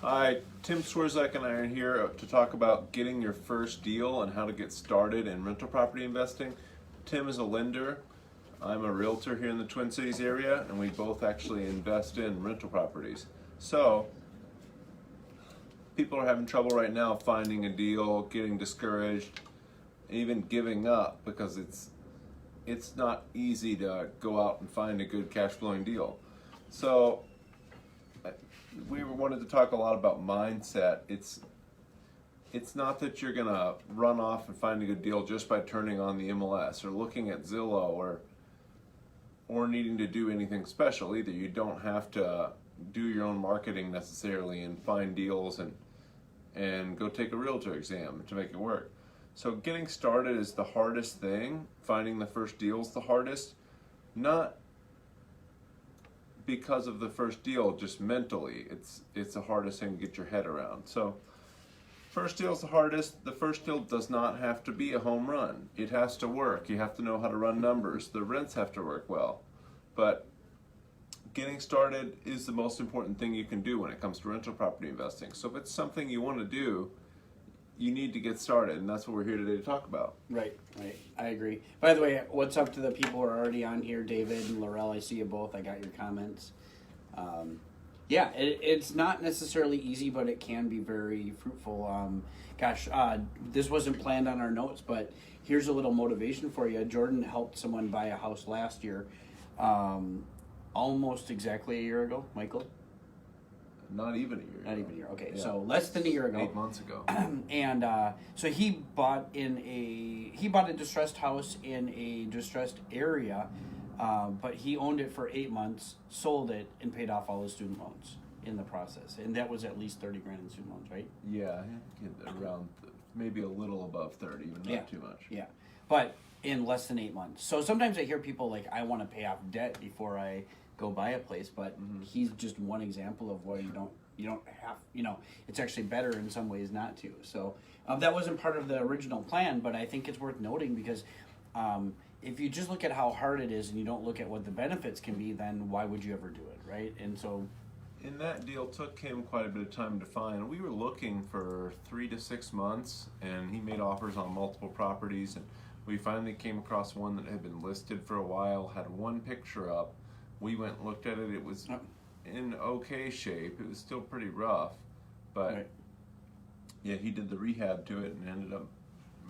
Hi, Tim Swirzak and I are here to talk about getting your first deal and how to get started in rental property investing. Tim is a lender. I'm a realtor here in the Twin Cities area, and we both actually invest in rental properties. So, people are having trouble right now finding a deal, getting discouraged, even giving up because it's not easy to go out and find a good cash flowing deal. So, we wanted to talk a lot about mindset. It's not that you're gonna run off and find a good deal just by turning on the MLS or looking at Zillow or needing to do anything special either. You don't have to do your own marketing necessarily and find deals and go take a realtor exam to make it work. So getting started is the hardest thing. Finding the first deal is the hardest. Not because of the first deal, just mentally, it's the hardest thing to get your head around. So first deal is the hardest. The first deal does not have to be a home run. It has to work. You have to know how to run numbers. The rents have to work well. But getting started is the most important thing you can do when it comes to rental property investing. So if it's something you want to do, you need to get started, and that's what we're here today to talk about. Right. I agree. By the way, what's up to the people who are already on here? David and Laurel, I see you both. I got your comments. It's not necessarily easy, but it can be very fruitful. This wasn't planned on our notes, but here's a little motivation for you. Jordan helped someone buy a house last year, almost exactly a year ago. Michael? Not even a year ago. Not even a year. Okay, Yeah. so less than a year ago. 8 months ago. And so he bought a distressed house in a distressed area, but he owned it for 8 months, sold it, and paid off all his student loans in the process. And that was at least 30 grand in student loans, right? Yeah, around maybe a little above 30, but not too much. Yeah, but in less than 8 months. So sometimes I hear people like, I want to pay off debt before I go buy a place, but he's just one example of where you don't have, it's actually better in some ways not to. So that wasn't part of the original plan, but I think it's worth noting because if you just look at how hard it is and you don't look at what the benefits can be, then why would you ever do it, right? And so in that deal took him quite a bit of time to find. We were looking for 3 to 6 months, and he made offers on multiple properties, and we finally came across one that had been listed for a while, had one picture up. We went and looked at it. It was in okay shape. It was still pretty rough, but yeah, he did the rehab to it and ended up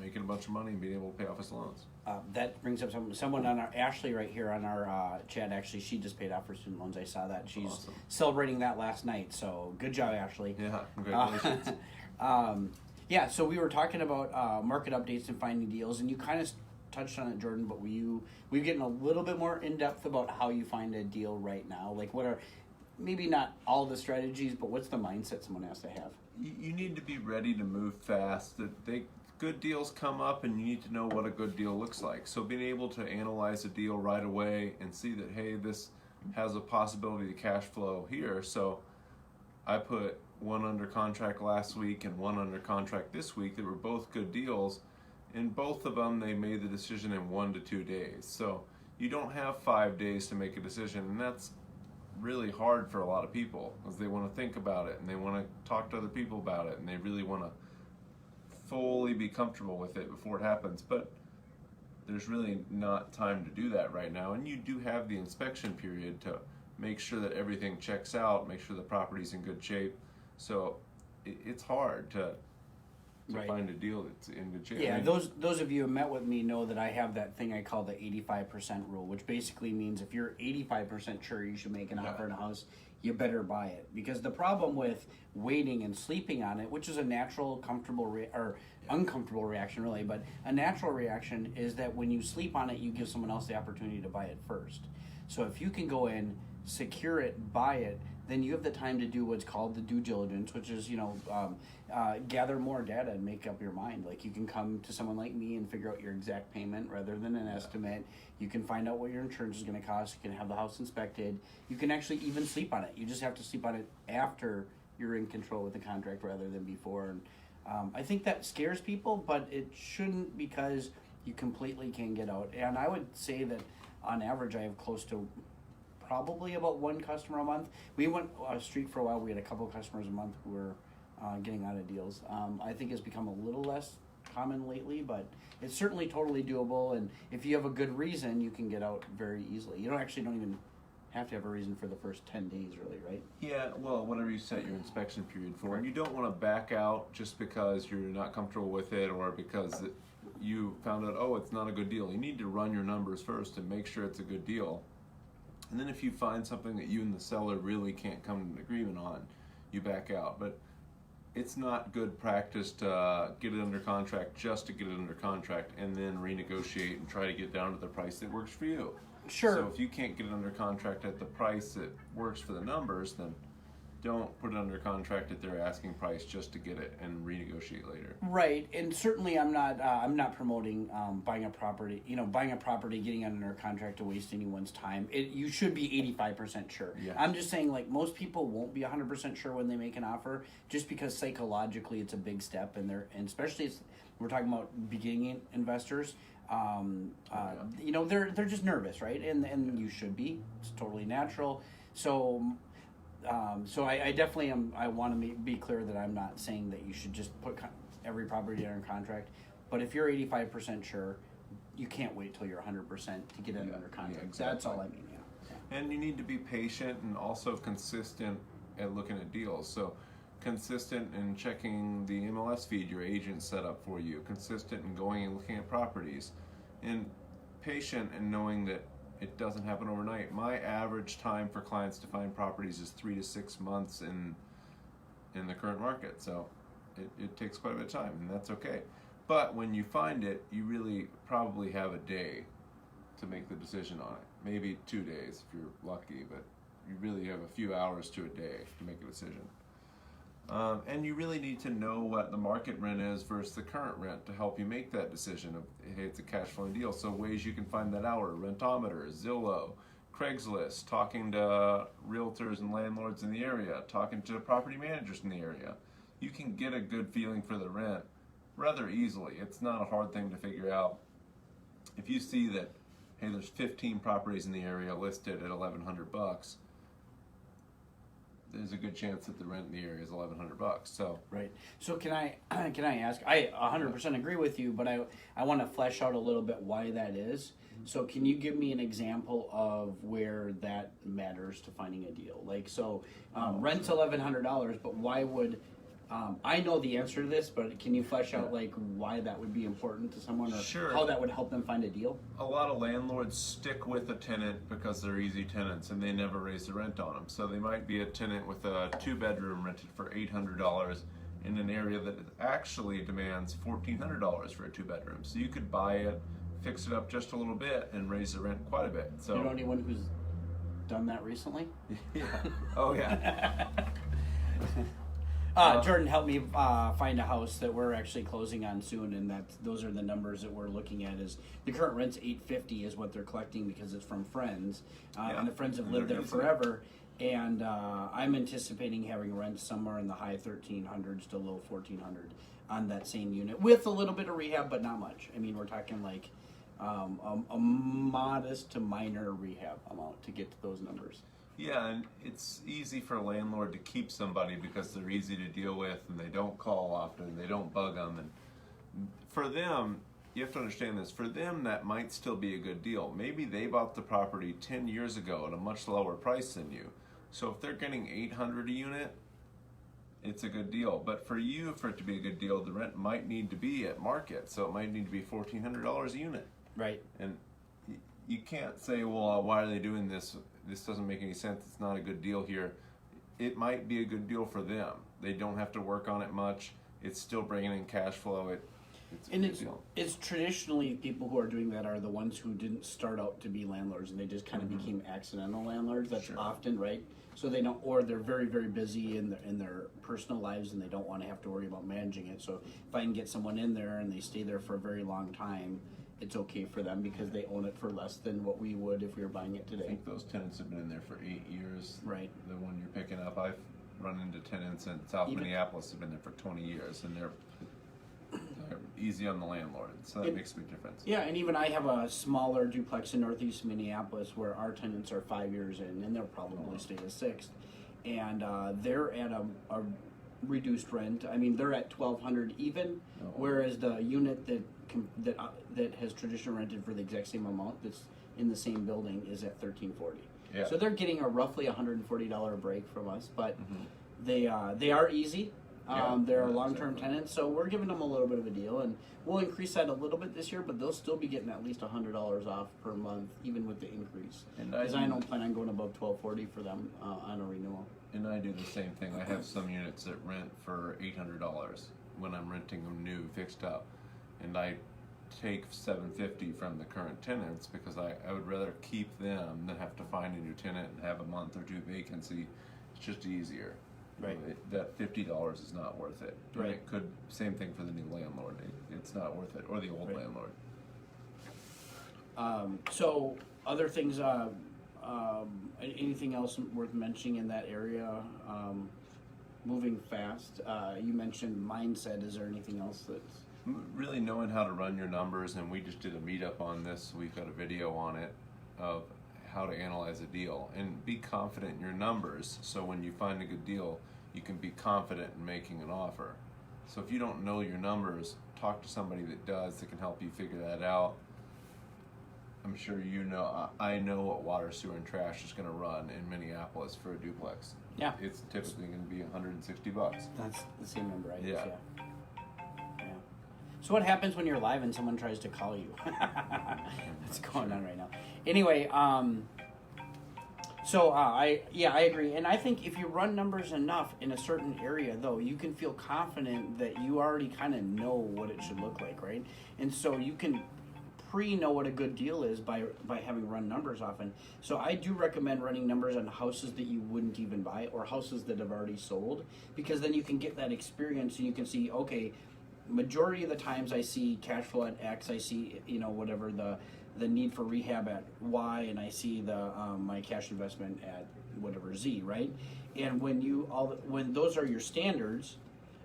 making a bunch of money and being able to pay off his loans. That brings up someone on our Ashley right here on our chat. Actually, she just paid off her student loans. I saw that. She's awesome. Celebrating that last night. So good job, Ashley. Yeah, congratulations. So we were talking about market updates and finding deals, and you kind of touched on it, Jordan, but we're getting a little bit more in depth about how you find a deal right now. Like, what are maybe not all the strategies, but what's the mindset someone has to have? You need to be ready to move fast. Good deals come up, and you need to know what a good deal looks like. So being able to analyze a deal right away and see that, hey, this has a possibility to cash flow here. So I put one under contract last week and one under contract this week that were both good deals. In both of them, they made the decision in 1 to 2 days. So you don't have 5 days to make a decision, and that's really hard for a lot of people because they want to think about it and they want to talk to other people about it and they really want to fully be comfortable with it before it happens. But there's really not time to do that right now, and you do have the inspection period to make sure that everything checks out, make sure the property's in good shape. So it's hard to find a deal that's in good shape. Yeah, those of you who met with me know that I have that thing I call the 85% rule, which basically means if you're 85% sure you should make an offer on a house, you better buy it. Because the problem with waiting and sleeping on it, which is a natural, uncomfortable reaction really, but a natural reaction is that when you sleep on it, you give someone else the opportunity to buy it first. So if you can go in, secure it, buy it, then you have the time to do what's called the due diligence, which is, gather more data and make up your mind. Like, you can come to someone like me and figure out your exact payment rather than an estimate. You can find out what your insurance is going to cost. You can have the house inspected. You can actually even sleep on it. You just have to sleep on it after you're in control with the contract rather than before. And I think that scares people, but it shouldn't, because you completely can get out. And I would say that on average I have close to probably about one customer a month. We went a streak for a while. We had a couple customers a month who were getting out of deals. I think it's become a little less common lately, but it's certainly totally doable. And if you have a good reason, you can get out very easily. You don't even have to have a reason for the first 10 days, really, right? Yeah, well, whatever you set your inspection period for. And you don't want to back out just because you're not comfortable with it or because you found out, oh, it's not a good deal. You need to run your numbers first and make sure it's a good deal. And then if you find something that you and the seller really can't come to an agreement on, you back out. But it's not good practice to get it under contract just to get it under contract and then renegotiate and try to get down to the price that works for you. Sure. So if you can't get it under contract at the price that works for the numbers, then don't put it under contract at their asking price just to get it and renegotiate later. Right, and certainly I'm not promoting buying a property, getting it under contract to waste anyone's time. You should be 85% sure. Yeah. I'm just saying, like, most people won't be 100% sure when they make an offer, just because psychologically it's a big step, and especially if we're talking about beginning investors. They're just nervous, right? And you should be. It's totally natural. So I definitely am. I want to be clear that I'm not saying that you should just put every property under contract. But if you're 85% sure, you can't wait till you're 100% to get it under contract. Yeah, exactly. That's all I mean. Yeah. And you need to be patient and also consistent at looking at deals. So consistent in checking the MLS feed your agent set up for you, consistent in going and looking at properties, and patient in knowing that it doesn't happen overnight. My average time for clients to find properties is 3 to 6 months in the current market. So it takes quite a bit of time, and that's okay. But when you find it, you really probably have a day to make the decision on it. Maybe 2 days if you're lucky, but you really have a few hours to a day to make a decision. And you really need to know what the market rent is versus the current rent to help you make that decision of, hey, it's a cash flowing deal. So ways you can find that out are Rentometer, Zillow, Craigslist, talking to realtors and landlords in the area, talking to property managers in the area. You can get a good feeling for the rent rather easily. It's not a hard thing to figure out. If you see that, hey, there's 15 properties in the area listed at $1,100, there's a good chance that the rent in the area is $1,100. So right. So can I ask? I 100% agree with you, but I want to flesh out a little bit why that is. So can you give me an example of where that matters to finding a deal? Like, so rent's $1,100, but why would I know the answer to this, but can you flesh out like why that would be important to someone, or Sure. how that would help them find a deal? a lot of landlords stick with a tenant because they're easy tenants and they never raise the rent on them. So they might be a tenant with a 2-bedroom rented for $800 in an area that actually demands $1,400 for a 2-bedroom. So you could buy it, fix it up just a little bit, and raise the rent quite a bit. So You know anyone who's done that recently? yeah. Oh yeah. Jordan helped me find a house that we're actually closing on soon, and those are the numbers that we're looking at. Is the current rent's $850 is what they're collecting because it's from friends, and the friends have lived there forever. And I'm anticipating having rent somewhere in the high 1,300s to low 1,400 on that same unit, with a little bit of rehab, but not much. I mean, we're talking like a modest to minor rehab amount to get to those numbers. Yeah, and it's easy for a landlord to keep somebody because they're easy to deal with and they don't call often, they don't bug them. And for them, you have to understand this, for them that might still be a good deal. Maybe they bought the property 10 years ago at a much lower price than you. So if they're getting $800 a unit, it's a good deal. But for you, for it to be a good deal, the rent might need to be at market. So it might need to be $1,400 a unit. Right. And you can't say, well, why are they doing this? This doesn't make any sense. It's not a good deal here. It might be a good deal for them. They don't have to work on it much. It's still bringing in cash flow. It's a good deal. It's traditionally people who are doing that are the ones who didn't start out to be landlords and they just kind of became accidental landlords. That's Sure. often right. So they don't, or they're very, very busy in their personal lives and they don't want to have to worry about managing it. So if I can get someone in there and they stay there for a very long time, it's okay for them because they own it for less than what we would if we were buying it I today. think those tenants have been in there for 8 years. Right. The one you're picking up, I've run into tenants in South Even- Minneapolis have been there for 20 years, and they're easy on the landlord. So that makes a big difference. Yeah, and even I have a smaller duplex in Northeast Minneapolis where our tenants are 5 years in, and they'll probably stay a sixth, and they're at a reduced rent. I mean, they're at $1,200 even, whereas the unit that has traditionally rented for the exact same amount that's in the same building is at $1,340. Yeah. So they're getting a roughly $140 break from us, but they are easy. They're a long-term tenant, so we're giving them a little bit of a deal, and we'll increase that a little bit this year, but they'll still be getting at least $100 off per month, even with the increase. Because I don't plan on going above $1,240 for them on a renewal. And I do the same thing. I have some units that rent for $800 when I'm renting them new, fixed up, and I take $750 from the current tenants because I would rather keep them than have to find a new tenant and have a month or two vacancy. It's just easier. Right. That $50 is not worth it. Right. And it could, same thing for the new landlord. It's not worth it, or the old landlord. So other things, anything else worth mentioning in that area? Moving fast. You mentioned mindset. Is there anything else that's Really knowing how to run your numbers, and we just did a meetup on this. So we've got a video on it of how to analyze a deal and be confident in your numbers. So when you find a good deal, you can be confident in making an offer. So if you don't know your numbers, talk to somebody that does, that can help you figure that out. I'm sure you know, I know what water, sewer, and trash is going to run in Minneapolis for a duplex. Yeah. It's typically going to be $160. That's the same number, I guess. Yeah. Yeah. So what happens when you're live and someone tries to call you? What's going on right now? Anyway, so I agree, and I think if you run numbers enough in a certain area, though, you can feel confident that you already kind of know what it should look like, right? And so you can know what a good deal is by having run numbers often. So I do recommend running numbers on houses that you wouldn't even buy or houses that have already sold, because then you can get that experience and you can see, okay, majority of the times I see cash flow at X, I see, whatever the need for rehab at Y, and I see the my cash investment at whatever Z, right? And when those are your standards,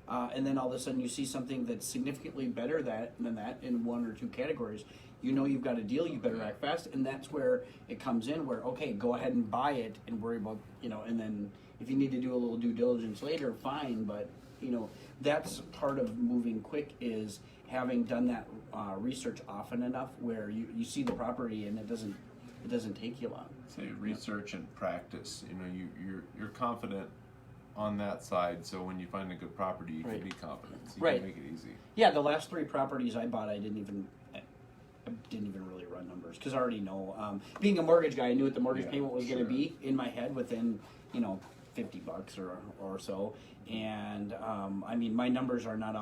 and then all of a sudden you see something that's significantly better than that in one or two categories, you've got a deal, you better act fast, and that's where it comes in, where, okay, go ahead and buy it and worry about, and then if you need to do a little due diligence later, fine, but, that's part of moving quick, is having done that research often enough where you see the property and it doesn't take you long. Say research and practice. You're confident on that side, so when you find a good property, you can be confident. So you can make it easy. Yeah, the last 3 properties I bought, I didn't even really run numbers because I already know. Being a mortgage guy, I knew what the mortgage payment was going to be in my head within $50 or so, and I mean, my numbers are not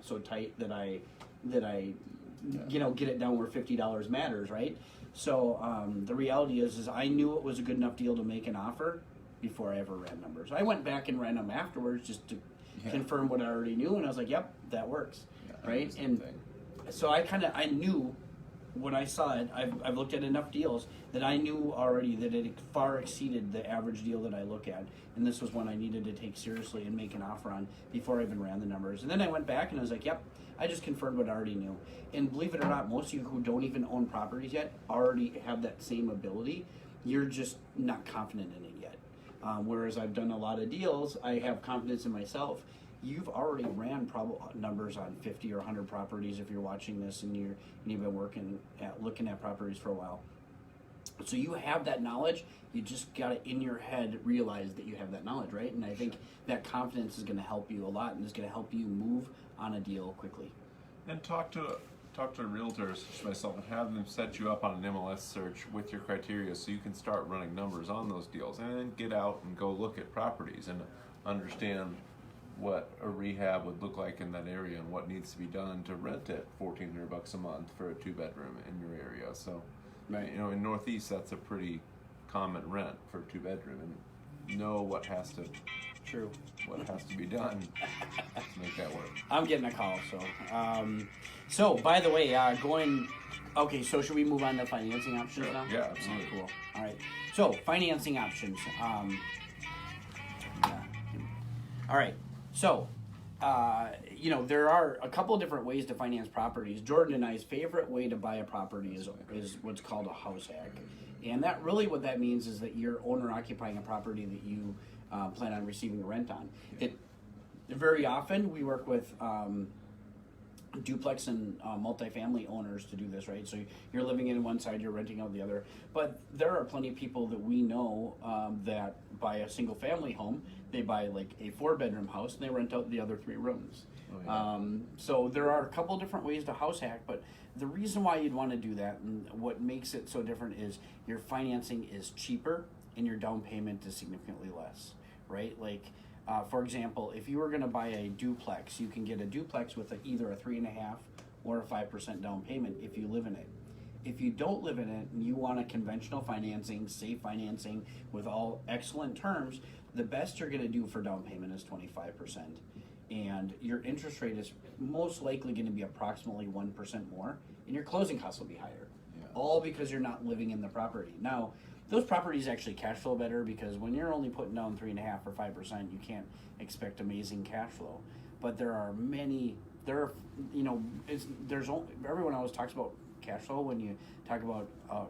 so tight that I get it down where $50 matters, right? So the reality is I knew it was a good enough deal to make an offer before I ever ran numbers. I went back and ran them afterwards just to confirm what I already knew, and I was like, yep, that works, right? And so I knew when I saw it, I've looked at enough deals that I knew already that it far exceeded the average deal that I look at, and this was one I needed to take seriously and make an offer on before I even ran the numbers. And then I went back and I was like, yep, I just confirmed what I already knew. And believe it or not, most of you who don't even own properties yet already have that same ability. You're just not confident in it yet. Whereas I've done a lot of deals, I have confidence in myself. You've already ran numbers on 50 or 100 properties if you're watching this and you've been looking at properties for a while. So you have that knowledge. You just got to, in your head, realize that you have that knowledge, right? And I think that confidence is going to help you a lot, and is going to help you move on a deal quickly. And talk to realtors such as myself and have them set you up on an MLS search with your criteria so you can start running numbers on those deals, and then get out and go look at properties and understand what a rehab would look like in that area and what needs to be done to rent it $1,400 a month for a 2-bedroom in your area. So, in Northeast, that's a pretty common rent for a 2-bedroom, and know what has to be done to make that work. I'm getting a call, so by the way, okay, so should we move on to financing options now? Yeah, absolutely. Cool. All right, so financing options. All right, so there are a couple of different ways to finance properties. Jordan and I's favorite way to buy a property is what's called a house hack. And that really what that means is that you're owner occupying a property that you plan on receiving a rent on. Very often we work with duplex and multifamily owners to do this, right? So you're living in one side, you're renting out the other. But there are plenty of people that we know that buy a single family home. They buy like a 4-bedroom house and they rent out the other 3 rooms. Oh, yeah. So there are a couple different ways to house hack, but the reason why you'd want to do that and what makes it so different is your financing is cheaper and your down payment is significantly less, right? Like, for example, if you were going to buy a duplex, you can get a duplex with either a 3.5% or a 5% down payment if you live in it. If you don't live in it and you want a conventional financing, safe financing with all excellent terms, the best you're going to do for down payment is 25%. And your interest rate is most likely going to be approximately 1% more, and your closing costs will be higher. Yeah. All because you're not living in the property. Now, those properties actually cash flow better because when you're only putting down 3.5% or 5%, you can't expect amazing cash flow. But everyone always talks about cash flow when you talk about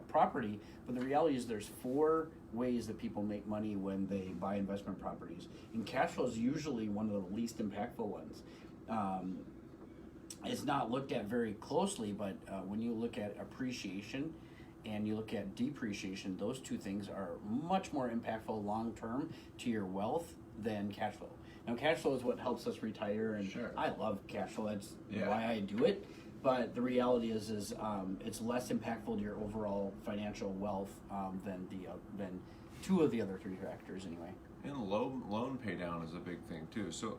property, but the reality is there's 4 ways that people make money when they buy investment properties, and cash flow is usually one of the least impactful ones. It's not looked at very closely, but when you look at appreciation and you look at depreciation, those 2 things are much more impactful long term to your wealth than cash flow. Now, cash flow is what helps us retire, and Sure. I love cash flow. That's Yeah. why I do it. But the reality is it's less impactful to your overall financial wealth than 2 of the other 3 factors, anyway. And loan pay down is a big thing too. So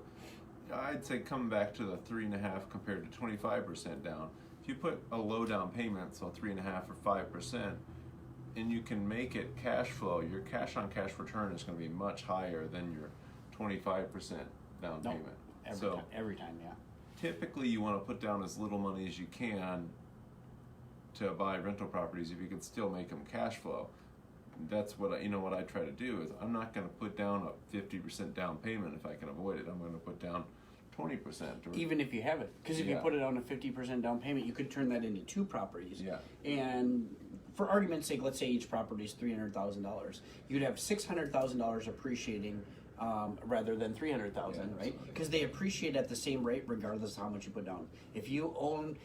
I'd say coming back to the 3.5 compared to 25% down. If you put a low down payment, so 3.5 or 5%, and you can make it cash flow, your cash on cash return is going to be much higher than your 25% down Nope. payment. Every time, yeah. Typically you want to put down as little money as you can to buy rental properties if you can still make them cash flow. That's what I try to do is I'm not going to put down a 50% down payment if I can avoid it. I'm going to put down 20%. Even if you have it, because if you Yeah. put it on a 50% down payment, you could turn that into 2 properties. Yeah. And for argument's sake, let's say each property is $300,000. You'd have $600,000 appreciating rather than $300,000, Yeah, right? absolutely. Because they appreciate at the same rate regardless of how much you put down. If you own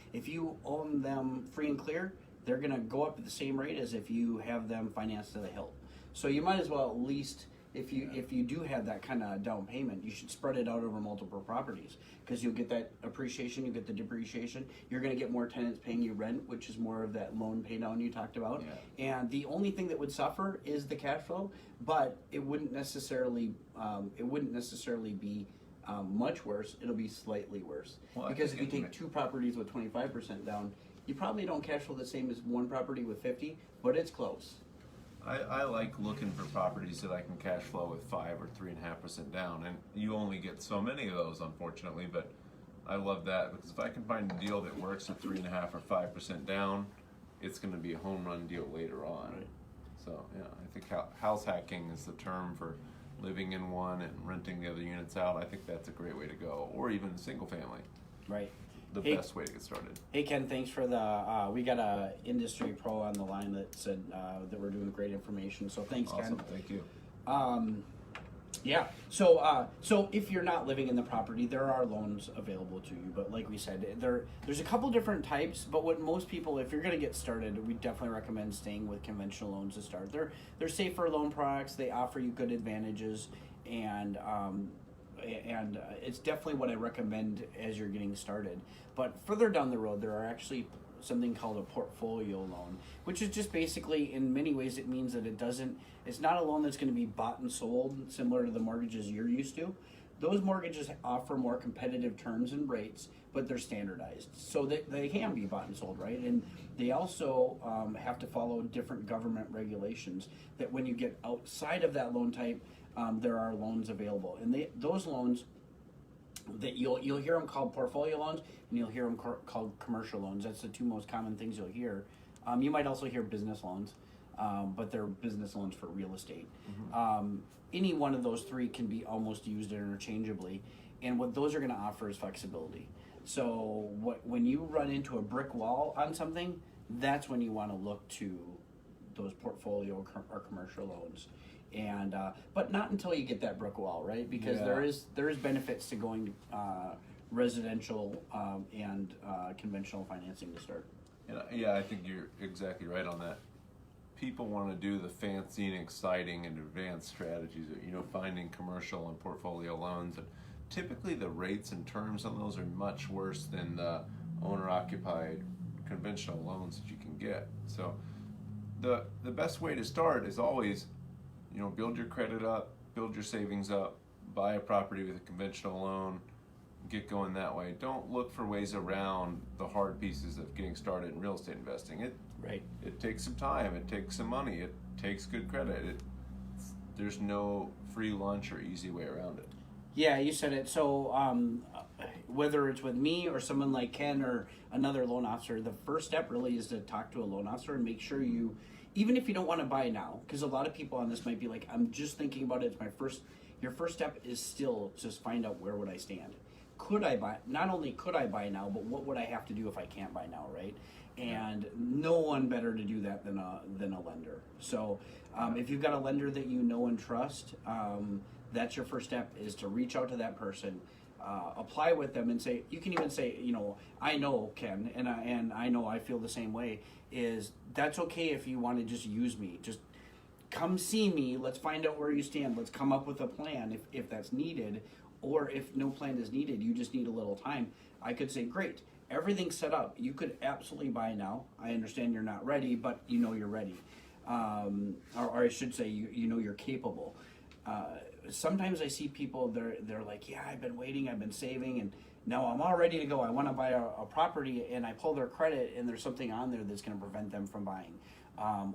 them free and clear, they're going to go up at the same rate as if you have them financed to the hilt. So you might as well at least, if you do have that kind of down payment, you should spread it out over multiple properties because you'll get that appreciation, you get the depreciation. You're going to get more tenants paying you rent, which is more of that loan pay down you talked about. Yeah. And the only thing that would suffer is the cash flow, but it wouldn't necessarily be much worse. It'll be slightly worse Well, I because if think you it take 2 properties with 25% down, you probably don't cash flow the same as 1 property with 50, but it's close. I like looking for properties that I can cash flow with 5 or 3.5% down, and you only get so many of those, unfortunately. But I love that because if I can find a deal that works at 3.5 or 5% down, it's going to be a home run deal later on. Right. So yeah, I think house hacking is the term for living in one and renting the other units out. I think that's a great way to go, or even single family. Right. The Hey- best way to get started. Hey Ken, thanks for the. We got a industry pro on the line that said that we're doing great information. So thanks, Awesome, Ken. thank you. Yeah. So if you're not living in the property, there are loans available to you. But like we said, there's a couple different types. But what most people, if you're going to get started, we definitely recommend staying with conventional loans to start. They're safer loan products. They offer you good advantages, and it's definitely what I recommend as you're getting started. But further down the road, there are actually something called a portfolio loan, which is just basically, in many ways, it means that it's not a loan that's going to be bought and sold similar to the mortgages you're used to. Those mortgages offer more competitive terms and rates, but they're standardized, so that they can be bought and sold, right? And they also have to follow different government regulations that when you get outside of that loan type, there are loans available. And those loans, that you'll hear them called portfolio loans, and you'll hear them called commercial loans. That's the 2 most common things you'll hear. You might also hear business loans. but they're business loans for real estate. Any one of those three can be almost used interchangeably, and what those are going to offer is flexibility. So when you run into a brick wall on something, that's when you want to look to those portfolio or commercial loans, and but not until you get that brick wall, right? Because there is benefits to going residential and conventional financing to start. And yeah, I think you're exactly right on that. People want to do the fancy and exciting and advanced strategies, finding commercial and portfolio loans, and typically the rates and terms on those are much worse than the owner-occupied conventional loans that you can get. So the best way to start is always, build your credit up, build your savings up, buy a property with a conventional loan, get going that way. Don't look for ways around the hard pieces of getting started in real estate investing. It takes some time, it takes some money, it takes good credit. There's no free lunch or easy way around it. Yeah, you said it. So whether it's with me or someone like Ken or another loan officer, the first step really is to talk to a loan officer and make sure you, even if you don't want to buy now, because a lot of people on this might be like, I'm just thinking about it. Your first step is still just find out where would I stand. Could I buy? Not only could I buy now, but what would I have to do if I can't buy now, right? And no one better to do that than a lender. So if you've got a lender that you know and trust, that's your first step, is to reach out to that person, apply with them, and say, you can even say, I know Ken, and I know I feel the same way, is that's okay if you want to just use me. Just come see me, let's find out where you stand, let's come up with a plan if that's needed, or if no plan is needed, you just need a little time. I could say, great, everything's set up, you could absolutely buy now. I understand you're not ready, but you're ready. Or I should say, you're capable. Sometimes I see people, they're like, yeah, I've been waiting, I've been saving, and now I'm all ready to go. I want to buy a property, and I pull their credit, and there's something on there that's going to prevent them from buying.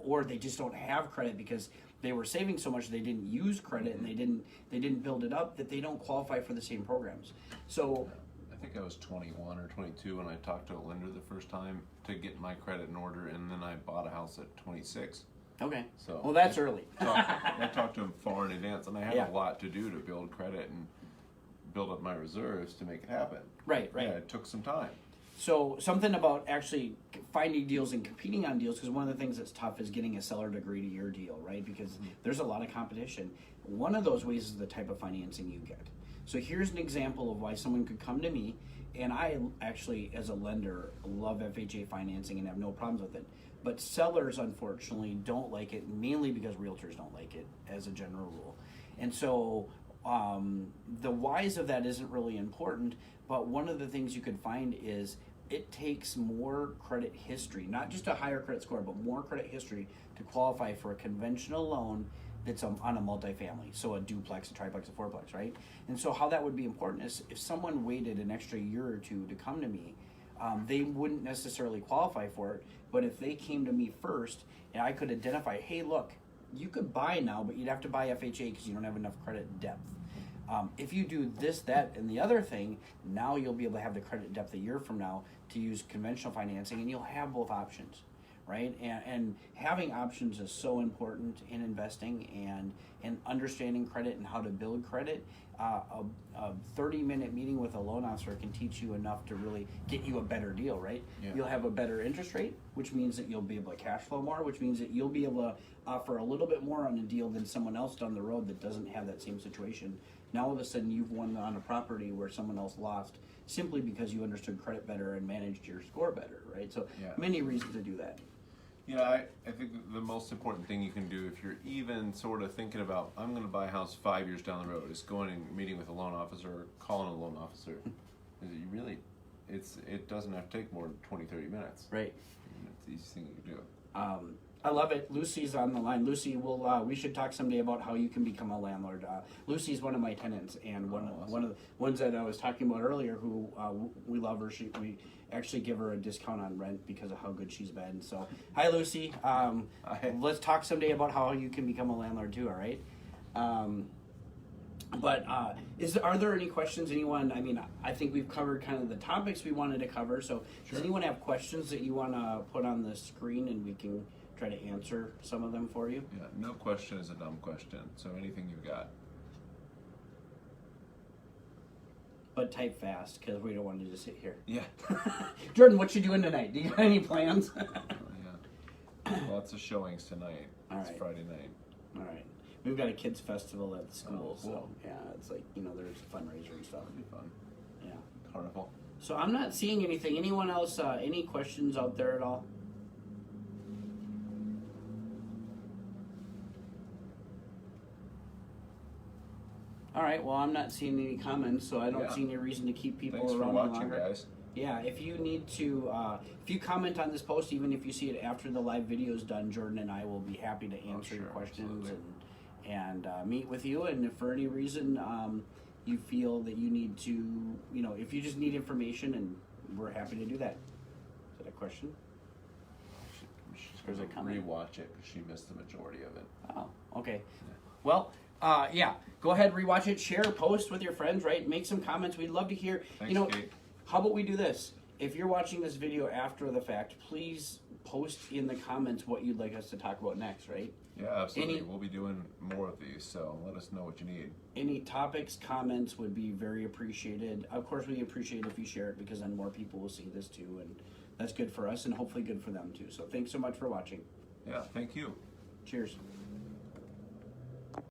Or they just don't have credit because they were saving so much they didn't use credit, and they didn't build it up, that they don't qualify for the same programs. So I think I was 21 or 22 when I talked to a lender the first time to get my credit in order, and then I bought a house at 26. Okay. So well, that's early. I talked to him far in advance, and I had Yeah. a lot to do to build credit and build up my reserves to make it happen. Right. Yeah, it took some time. So something about actually finding deals and competing on deals, because one of the things that's tough is getting a seller to agree to your deal, right? Because there's a lot of competition. One of those ways is the type of financing you get. So here's an example of why someone could come to me, and I actually, as a lender, love FHA financing and have no problems with it. But sellers, unfortunately, don't like it, mainly because realtors don't like it, as a general rule. And so the whys of that isn't really important, but one of the things you could find is it takes more credit history, not just a higher credit score, but more credit history to qualify for a conventional loan that's on a multifamily, so a duplex, a triplex, a fourplex, right? And so how that would be important is if someone waited an extra year or two to come to me, they wouldn't necessarily qualify for it, but if they came to me first, and I could identify, hey, look, you could buy now, but you'd have to buy FHA because you don't have enough credit depth. If you do this, that, and the other thing, now you'll be able to have the credit depth a year from now to use conventional financing, and you'll have both options, right? And having options is so important in investing and understanding credit and how to build credit. A 30-minute meeting with a loan officer can teach you enough to really get you a better deal, right? Yeah. You'll have a better interest rate, which means that you'll be able to cash flow more, which means that you'll be able to offer a little bit more on a deal than someone else down the road that doesn't have that same situation. Now all of a sudden you've won on a property where someone else lost simply because you understood credit better and managed your score better, right? So many reasons to do that. Yeah, I think the most important thing you can do if you're even sort of thinking about, I'm going to buy a house 5 years down the road, is going and meeting with a loan officer or calling a loan officer. Is it really, it doesn't have to take more than 20, 30 minutes. Right. It's the easiest thing you can do. I love it. Lucy's on the line. Lucy, we should talk someday about how you can become a landlord. Lucy's one of my tenants, and one of the ones that I was talking about earlier, who we love her. We actually give her a discount on rent because of how good she's been. So, hi, Lucy. Let's talk someday about how you can become a landlord too. All right. Are there any questions? Anyone? I mean, I think we've covered kind of the topics we wanted to cover. So, does anyone have questions that you want to put on the screen, and we can try to answer some of them for you. Yeah, no question is a dumb question. So anything you got. But type fast, because we don't want to just sit here. Yeah. Jordan, what you doing tonight? Do you got any plans? Yeah. Lots of showings tonight. All It's right. Friday night. All right. We've got a kids festival at the school, Oh, cool. so yeah, it's like, there's a fundraiser and stuff. That'll be fun. Yeah. Carnival. So I'm not seeing anything. Anyone else, any questions out there at all? All right, well, I'm not seeing any comments, so I don't Yeah. see any reason to keep people Thanks for around watching, longer. guys. Yeah, if you need to, if you comment on this post, even if you see it after the live video is done, Jordan and I will be happy to answer your sure, questions absolutely. and meet with you. And if for any reason you feel that you need to, if you just need information, and we're happy to do that. Is that a question? She's There's a going to comment. rewatch it because she missed the majority of it. Oh, okay. Well, yeah, go ahead, rewatch it, share, post with your friends, right? Make some comments. We'd love to hear. Thanks, Kate. How about we do this? If you're watching this video after the fact, please post in the comments what you'd like us to talk about next, right? Yeah, absolutely. Any- We'll be doing more of these, so let us know what you need. Any topics, comments would be very appreciated. Of course, we appreciate if you share it because then more people will see this too, and that's good for us and hopefully good for them too. So thanks so much for watching. Yeah, thank you. Cheers.